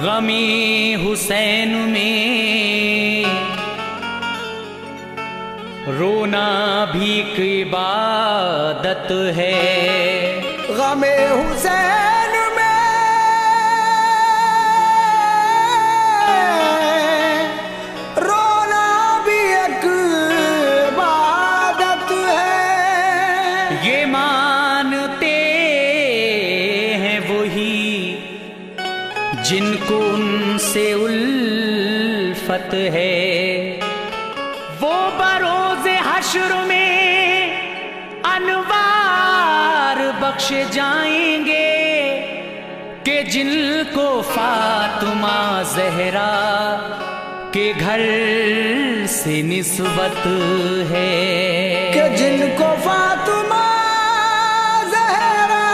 गमी हुसैन में रोना भी एक इबादत है। गमे हुसैन में रोना भी एक इबादत है। ये मानते हैं वही जिनको उनसे उल्फत है। वो बरोज़े हश्र में अनवार बख्शे जाएंगे कि जिनको फातिमा ज़हरा के घर से निस्बत है। कि जिनको फातिमा ज़हरा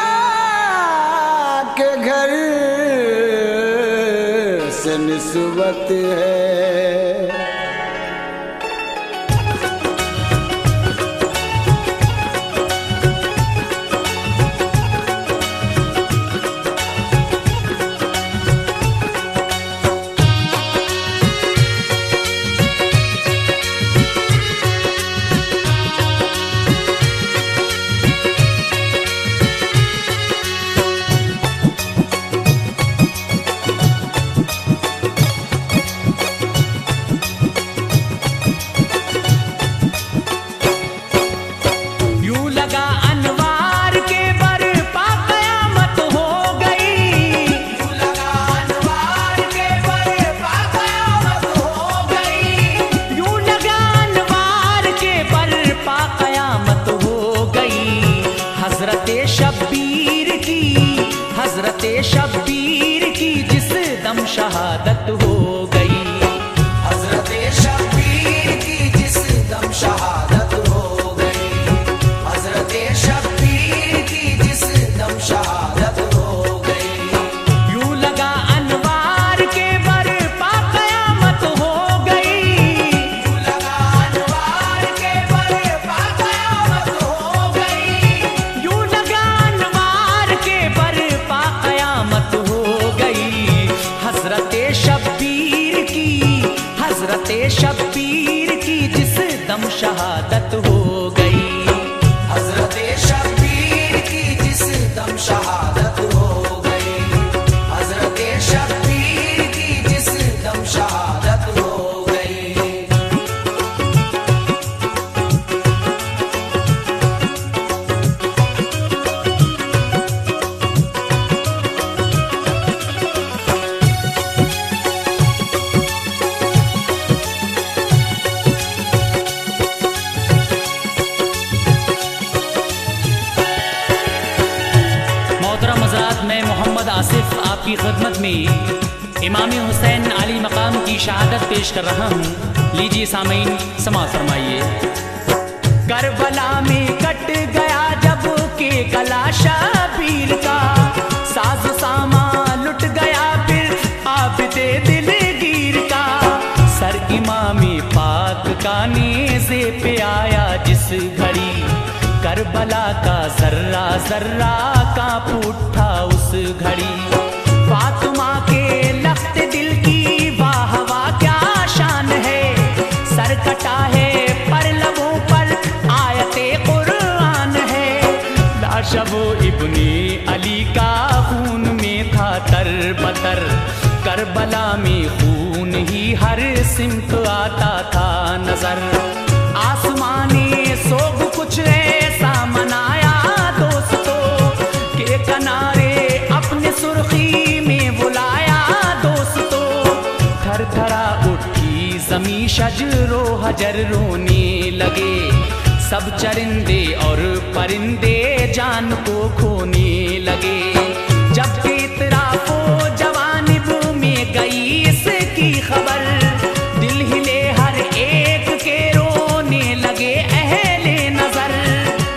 के घर से निस्बत है। शब्बीर की जिस दम शहादत हो गई। हज़रत शब्बीर की जिस दम शहादत हो गई। हज़रत शब्बीर की जिस दम शहादत हो गई। यूं लगा अनवार के बरपा क़यामत हो गई। यूं लगा अनवार के बरपा क़यामत हो गई। यूं लगा अनवार के बरपा क़यामत हो गई। हज़रत शब्बीर की जिस दम शहादत हो गई। हज़रत शब्बीर की जिस दम शहादत हो गई। हज़रत शब्बीर की जिस दम शहादत हो गई। मैं मोहम्मद आसिफ आपकी खिदमत में इमाम हुसैन आली मकाम की शहादत पेश कर रहा हूँ। लीजिए सामीन समाअत फरमाइए। करबला में कट गया जब के गला शबीर का, साज सामा लुट गया फिर आबिदे दिलगीर का। सर इमामी पाक का नेज़े पे आया जिस घड़ी, करबला का जर्रा जर्रा कांप उठा उस घड़ी। फातिमा के लख्त दिल की वाह वाह क्या शान है। सर कटा है पर लबों पर आयते कुरान है। लाश वो इब्ने अली का खून में था तरबतर। करबला में खून ही हर सिमत आता था नजर। आसमानी सोग कुछ ऐसा मनाया दोस्तों के किनारे अपने सुर्खी में बुलाया दोस्तों। थर थरा उठी ज़मीं शजरो हजर रोने लगे। सब चरिंदे और परिंदे जान को खोने लगे। जब इतराफो जवानिब में गई इसकी खबर, दिल हिले हर एक के रोने लगे अहले नजर।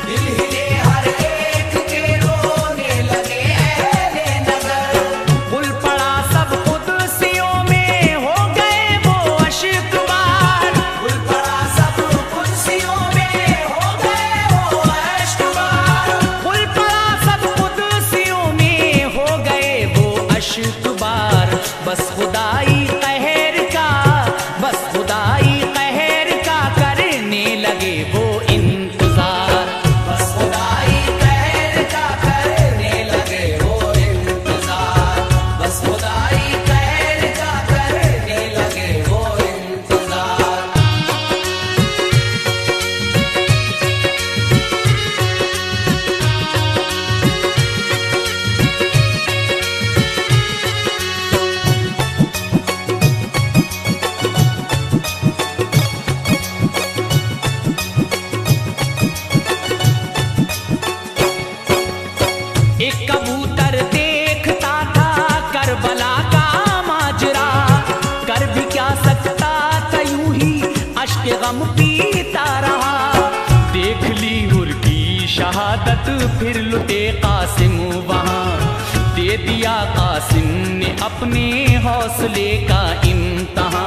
दिल हिले हर गम पीता रहा। देख ली हुर की शहादत फिर लुटे कासिम वहाँ, दे दिया कासिम ने अपने हौसले का इम्तहां।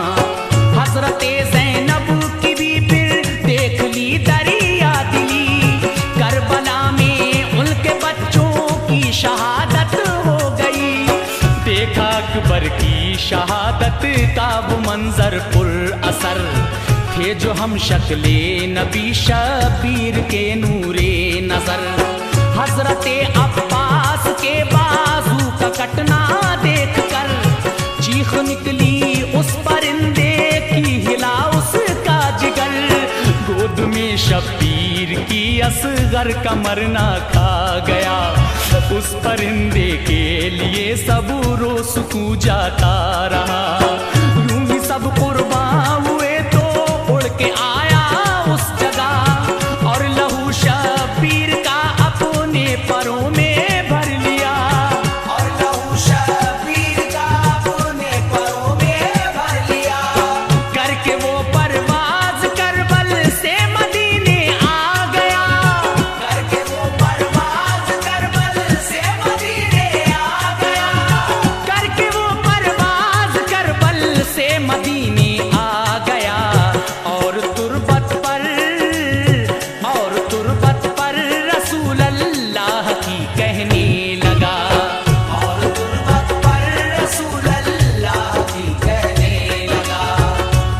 हजरते ज़ैनब की भी फिर देख ली दरिया दिली, करबला में उनके बच्चों की शहादत हो गई। देखा अकबर की शहादत का वो मंजर पुर असर, थे जो हम शक्ले नबी शबीर के नूरे नजर। हजरते अब्बास के बाजू का कटना देखकर चीख निकली उस परिंदे की, हिला उसका जिगर। गोद में शबीर की असगर का मरना खा गया, उस परिंदे के लिए सब रोज जाता रहा। यूं ही सब कुर्बान हुए तो उड़ के आया उस जगह, और लहू शबीर का अपने परों में भर लिया। और लहू शबीर का अपने परों में भर लिया। करके वो परवाज करबल से मदीने आ गया, करके वो परवाज करबल से मदीने आ गया। करके वो परवाज करबल से मदीने आ गया। और तुरबत पर रसूल अल्लाह की कहने लगा। और तुरबत पर रसूल अल्लाह की कहने लगा।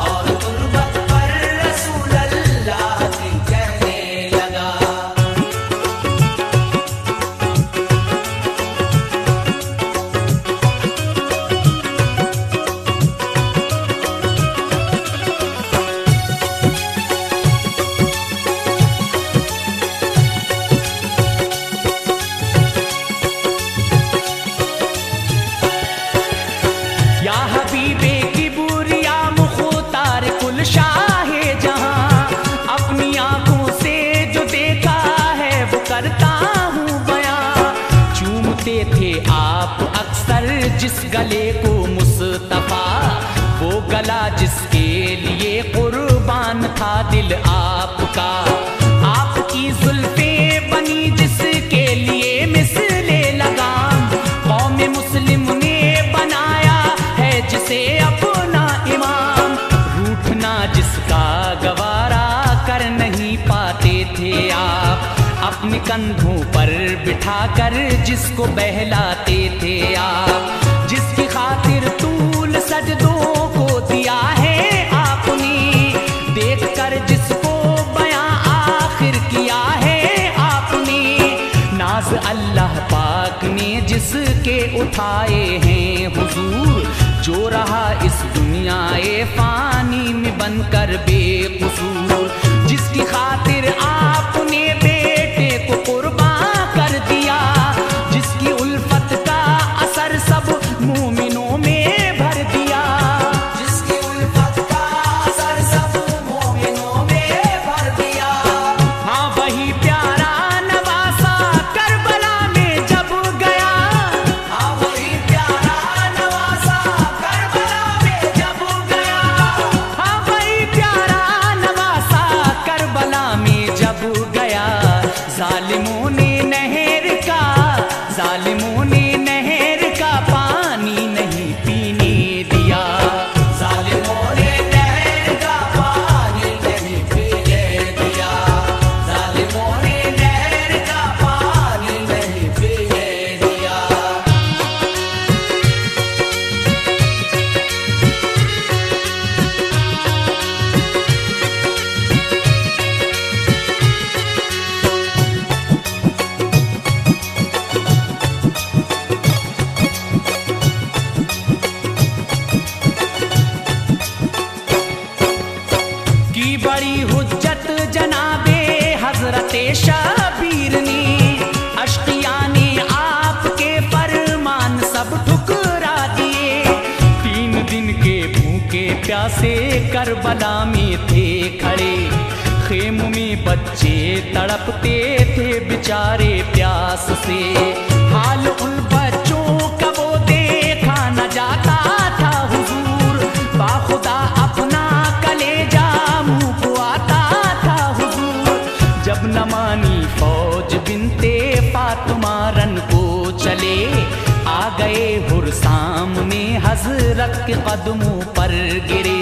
और तुरबत पर रसूल अल्लाह की कहने लगा। या हबीबे की बुरिया मुख्तार कुल शाहे जहां, अपनी आंखों से जो देखा है वो करता हूँ बयां। चूमते थे आप अक्सर जिस गले को मुस्तफा, वो गला जिसके लिए कुर्बान था दिल आपका। आपकी जुल्फे बनी जिसके लिए मिसले लगाम, कौम मुस्लिम ने बनाया है जिसे अपना इमाम। रूठना जिसका गवारा कर नहीं पाते थे आप, अपने कंधों पर बिठाकर जिसको बहलाते थे आप। जिसकी खातिर तूल सजदों को दिया है आपने, देख कर जिसको बयां आखिर किया है आपने। नाज अल्लाह पाक ने जिसके उठाए हैं हुजूर, जो रहा इस दुनियाए फानी में बनकर बेकसूर। जिसकी खातिर आपने बेटे को कुर्बान कर दिया, जिसकी उल्फत का असर सब मोमिनों में भर दिया। जिसकी उल्फत का असर सब मोमिनों में भर दिया। हाँ वही प्यारा नवासा करबला में जब गया। हाँ वही प्यारा नवासा करबला में जब गया। हाँ वही प्यारा नवासा करबला में जब गया। जालिमों ने नहर का पानी नहीं पीने दिया। जालिमों ने नहर का पानी नहीं पीने दिया। जालिमों ने नहर का पानी नहीं पीने दिया। की बड़ी हुज्जत जनाबे हजरते शबीर ने, अश्किया ने आपके फरमान सब ठुकरा दिए। 3 दिन के भूखे प्यासे करबला में थे खड़े, खेमों में बच्चे तड़पते थे बेचारे प्यास से। हाल उन बच्चों का वो देखा न जाता था हुजूर, बाखुदा अपना कलेजा मुंह को न मानी फौज बिनते फातिमा रन को चले। आ गए हुर सामने हजरत के कदमों पर गिरे।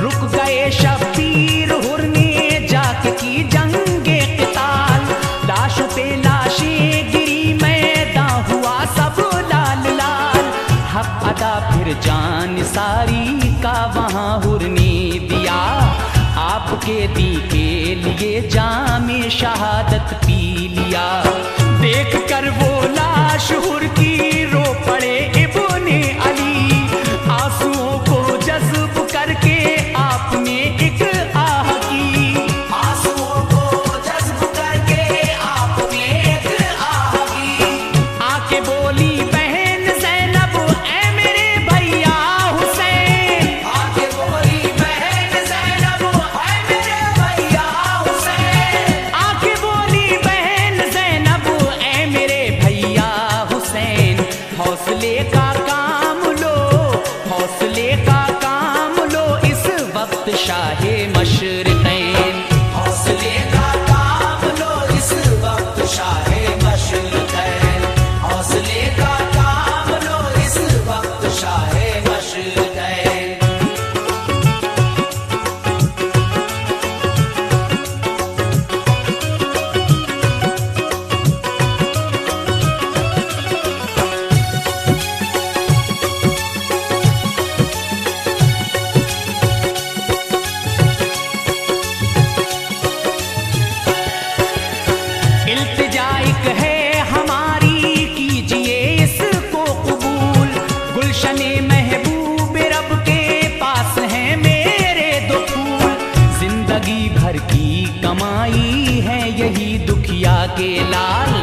रुक गए शब्बीर हुर ने जाके की जंगे क़िताल। लाशों पे लाशें गिरी मैदां हुआ सब लाल लाल। हक अदा फिर जान सारी का वहाँ हुर ने दिया। आपके दी के लिए जामे शहादत पी लिया। देख कर वो लाश हुर की रो पड़े इब्ने अली। आंसुओं को जज्ब करके आपने एक आह की। आंसुओं को जज्ब करके आपने एक आह की। आके बोली बहन ज़ैनब ऐ मेरे भैया हुसैन। आके बोली बहन ज़ैनब ऐ मेरे भैया हुसैन। आके बोली बहन ज़ैनब ऐ मेरे भैया हुसैन। हौसले का काम लो, हौसले का काम लो इस वक्त शाहे मशरिक़ैन। हौसले का काम लो इस वक्त शाहे मशरिक़ैन। हौसले का काम लो इस वक्त शाहे मशरिक़ैन। इल्तिजाइक है हमारी कीजिए इसको कबूल। गुलशने महबूब रब के पास है मेरे दो फूल। जिंदगी भर की कमाई है यही दुखिया के लाल।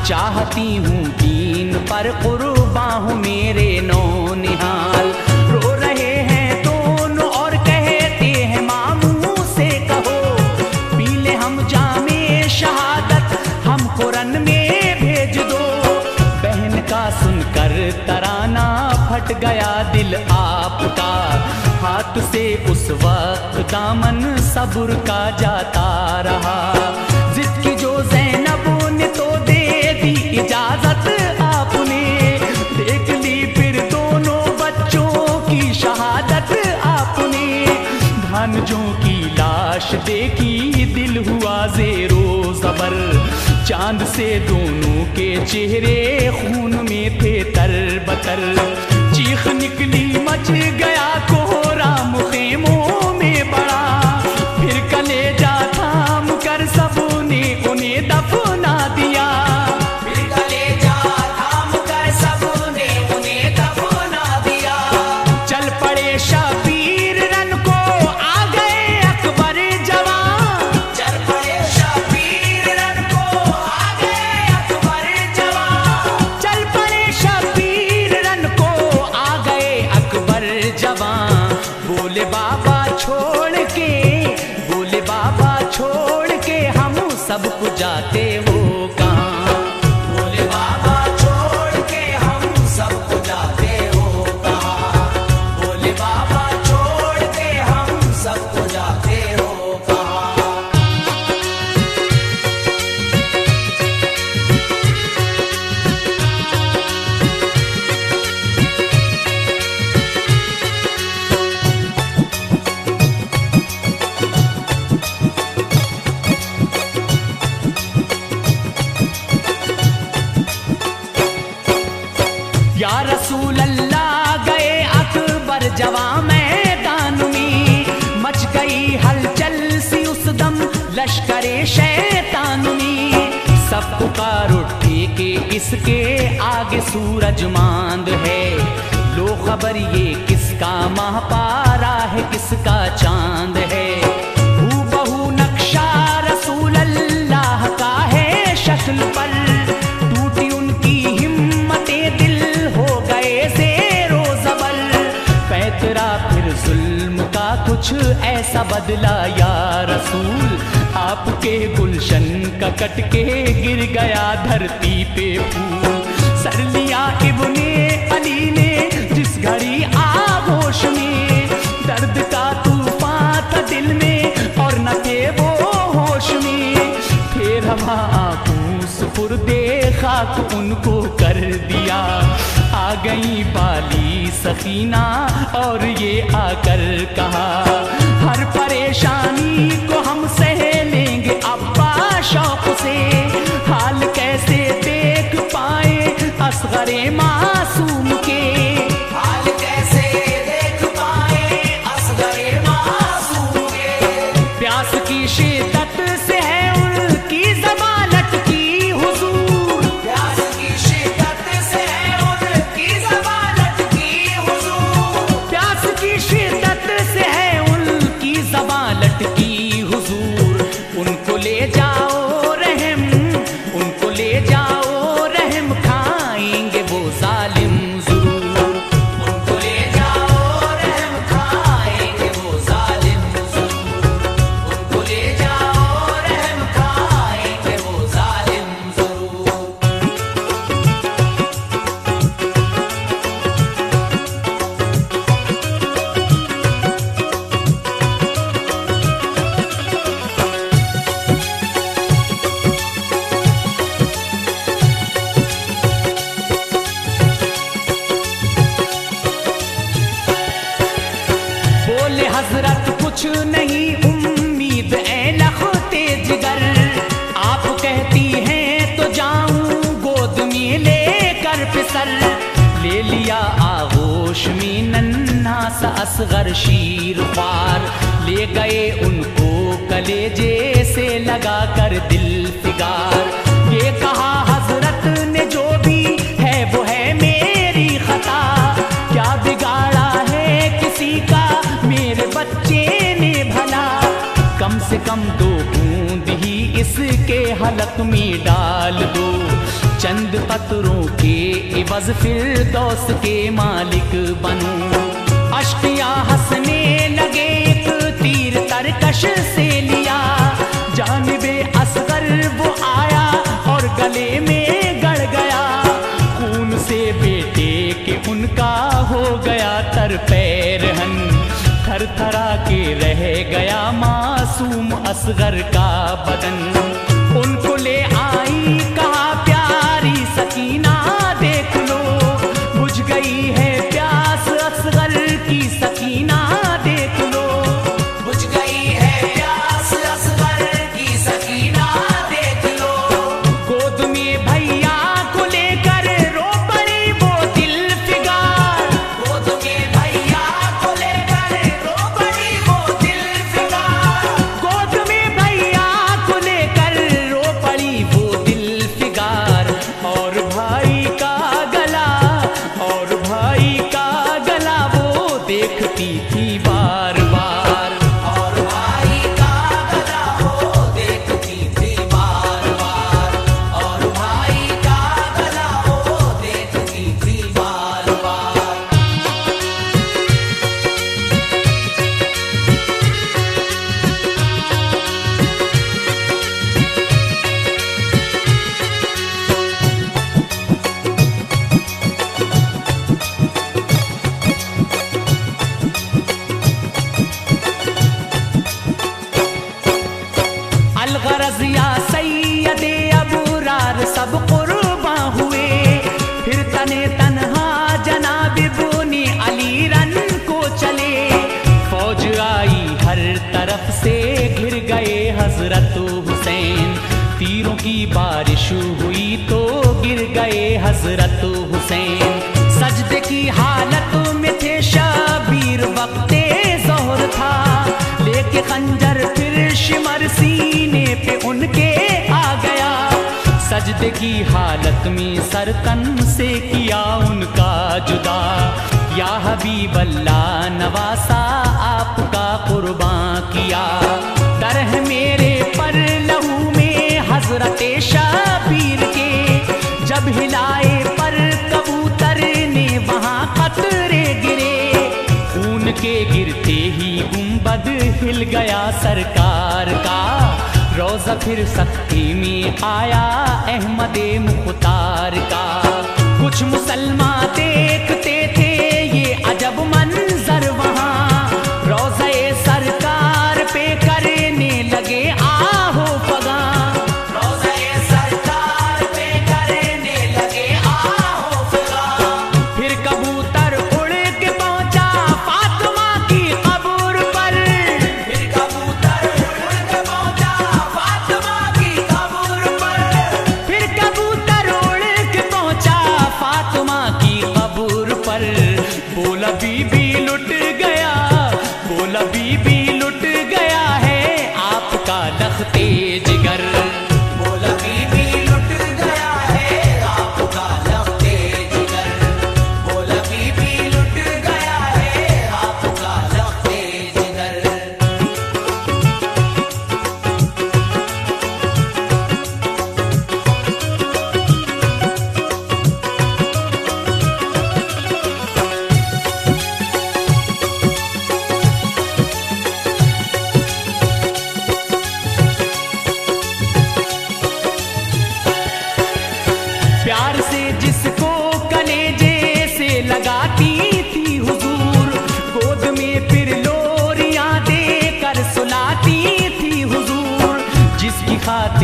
चाहती हूँ दीन पर कुर्बां हूँ मेरे नौनिहाल। रो रहे हैं दोनों और कहते हैं मामू से कहो। पी ले हम जामे शहादत हमको रन में भेज दो। बहन का सुनकर तराना फट गया दिल आपका। हाथ से उस वक्त दामन सब्र का जाता रहा। जिद की जो ज़ैनब ने तो दे दी इजाजत आपने। देख ली फिर दोनों बच्चों की शहादत आपने। भांजों की लाश देखी दिल हुआ ज़ेरो ज़बर। चांद से दोनों के चेहरे खून में थे तरबतर। चीख निकली मच गया कोहराम खेमों में बड़ा। फिर कलेजा थाम कर सबने उन्हें दफना दिया। फिर कलेजा थाम कर सबने उन्हें दफना दिया। चल पड़े शबीर रन को आ गए अकबर जवान। चल पड़े शबीर रन को आ गए अकबर जवान। चल पड़े शबीर रन को आ गए अकबर जवान। बोले बाबा छोड़ के, बोले बाबा छोड़ के हम सबको जाते हो कहाँ। बोले बाबा छोड़ के हम सबको जाते हो कहाँ। बोले बाबा छोड़ के हम सबको जाते हो कहाँ। या रसूल अल्लाह गए अकबर जवा मैदान में। मच गई हलचल सी उस दम लश्करे शैतान में। सब पुकार उठे के इसके आगे सूरज मांद है। लो खबर ये किसका माह पारा है किसका चांद है। हूबहू नक्शा रसूल अल्लाह का है शक्ल पर। टूटी उनकी हिम्मतें दिल हो गए ज़ेरो ज़बर। पैतरा फिर जुल्म का कुछ ऐसा बदला या रसूल। आपके गुलशन का कट के गिर गया धरती पे फूल। सर लिया इब्ने अली ने जिस घड़ी आगोश में। दर्द का तूफान था दिल में और न थे वो होश में। थे थमा आंखों सुपुर्दे खाक उनको कर दिया। आ गई बाली सकीना और ये आकर कहा, हर परेशानी को हम सह लेंगे अब्बा शौक से। हाल कैसे देख पाए असगरे मासूम के, हाल कैसे देख पाए असगरे मासूम के। प्यास की शिद्दत से है उनकी ज़बान लटकी हुजूर, प्यास की शिद्दत से है उनकी ज़बान लटकी हुजूर। प्यास की शिद्दत से है उनकी ज़बान लटकी हुजूर। उनको ले जाओ रहम, उनको ले जाओ रहम, खाएंगे वो जालिम ज़रूर। उनको ले जाओ रहम खाएंगे वो जालिम ज़रूर। उनको ले जाओ रहम खाएंगे वो जालिम ज़रूर। बोले हजरत कुछ नहीं उम्मीद ए लखते जिगर, आप कहती हैं तो जाऊं गोद में लेकर फिसर। ले लिया आगोश में नन्हा सा असगर शीर ख्वार, ले गए उनको कलेजे से लगा कर दिल फिगार। ये कहा हजरत ने जो भी है वो है मेरी खता, क्या बिगाड़ा है किसी का मेरे बच्चे ने भला। कम से कम 2 बूंद ही इसके हलक में डाल दो, चंद कतरों के इवज फिरदौस के मालिक बनूं। अश्किया हंसने लगे, एक तीर तरकश से लिया, जानिबे असगर वो आया और गले में गड़ गया। खून से बेटे के उनका हो गया तर पैरहन, थर थरा के रह गया मासूम असगर का बदन। उनको ले आई कहा प्यारी सकीना देख लो, बुझ गई है प्यास असगर की सकीना देख लो। बुझ गई है प्यास असगर की सकीना देख लो। गोद में भैया को लेकर रो पड़ी वो दिल फिगार, गोद में भैया को लेकर रो पड़ी वो दिल फिगार। गोद में भैया को लेकर रो पड़ी वो दिल फिगार। और भाई का गला, और भाई का गला वो देखती थी बार बार। और भाई का गला वो देखती थी बार बार। और भाई का गला वो देखती थी बार बार। अलगरज या सैयदे अबरार सब कुर्बा हुए, फिर तने तन्हा जनाब इब्ने अली रन को चले। फौज आई हर तरफ से, घिर गए हजरत हुसैन। तीरों की बारिश हुई तो गिर गए हजरत हुसैन। सजदे की हालत में थे शबीर, वक्ते ज़ोहर था, लेके खंजर फिर शिमर सीने पे उनके आ गया। सजदे की हालत में सर तन से किया उनका जुदा, या हबीब अल्लाह नवासा आपका कुर्बान किया। तरह मेरे पर लहू में हजरत शबीर के, जब हिलाए पर कबूतर ने वहां कतरे गिरे। खून के गिरते ही गुंबद हिल गया सरकार का, रोज़ा फिर सख्ती में आया अहमदे मुख्तार का। कुछ मुसलमान देखते थे ये अजब मंजर वहाँ, रोज़े सरकार पे करने लगे आहो फगा। रोज़े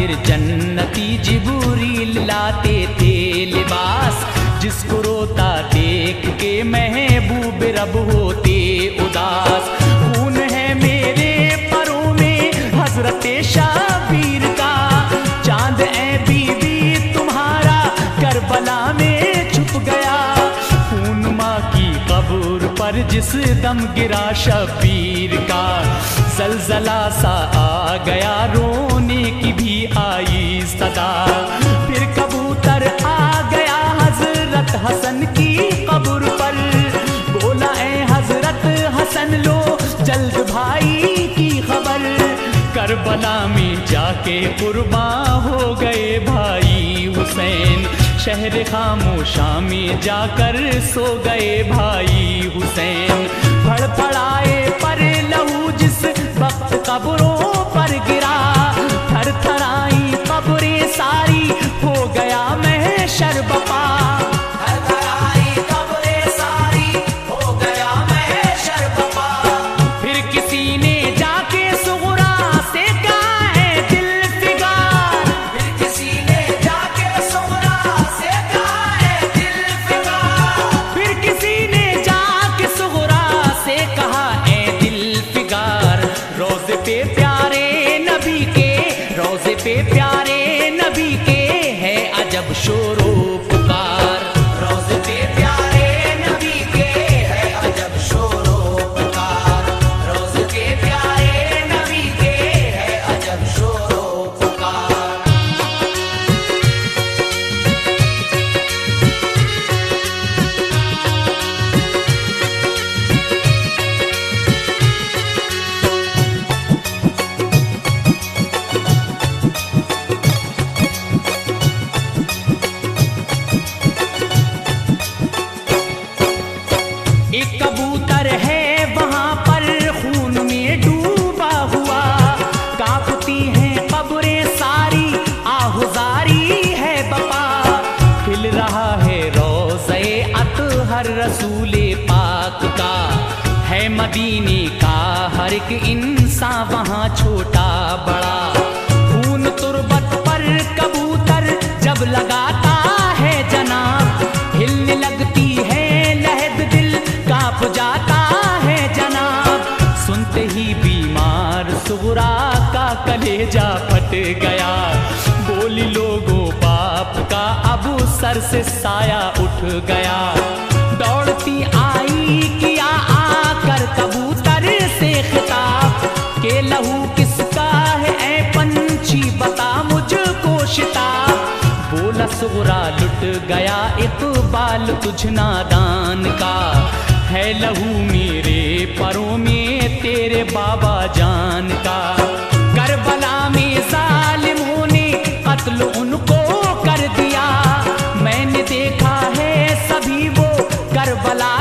फिर जन्नती जिब्रील लाते थे लिबास, जिसको रोता देख के महबूब रब होते उदास। खून है मेरे परों में हजरत शाबीर का, चांद ए बीबी तुम्हारा करबला में छुप गया। खून माँ की कब्र पर जिस दम गिरा शबीर का, जलजला सा आ गया रोने की भी आई सदा। फिर कबूतर आ गया हजरत हसन की कब्र पर, बोला ए हजरत हसन लो जल्द भाई की खबर। करबला में जाके कुर्बान हो गए भाई हुसैन, शहर खामोशा में जाकर सो गए भाई हुसैन। फड़फड़ाए पर लहू जिस वक्त कब्रों पर गिरा, थर थराई कब्रें सारी हो गया महशर बपा। थर थराई कब्रें सारी हो गया महशर बपा। फिर किसी ने जाके सुगरा से कहा है दिल फिगार, फिर किसी ने जाके सुगरा से कहा है दिल फिगार। फिर किसी ने जाके सुगरा से कहा है दिल फिगार। रोज़े पे प्यारे नबी के, रोज़े पे प्यारे नबी के है अजब शोरो पुकार। रोज़े पे प्यारे नबी के है अजब शोरो पुकार। रोज़े पे प्यारे नबी के है अजब शोरो पुकार। एक कबूतर है वहां पर खून में डूबा हुआ, कांपती हैं कब्रें सारी आहुजारी है बपा। खिल रहा है रोज़े अतहर रसूले पाक का, है मदीने का हर एक इंसान वहां छोटा बड़ा। खून तुरबत पर कबूतर जब लगाता है जनाब, हिलने लगती है लहद दिल कांप जाता है जनाब। सुनते ही बीमार सुगरा का कलेजा फट गया, बोली लोगों बाप का अब सर से साया उठ गया। दौड़ती आई किया आकर कबूतर से खिताब, के लहू किसका है ऐ पंछी बता मुझको शिताब। बोला सुगरा लुट गया इकबाल तुझ नादान का, है लहू मेरे परों में तेरे बाबा जान का। करबला में जालिमों ने कत्ल उनको कर दिया, मैंने देखा है सभी वो करबला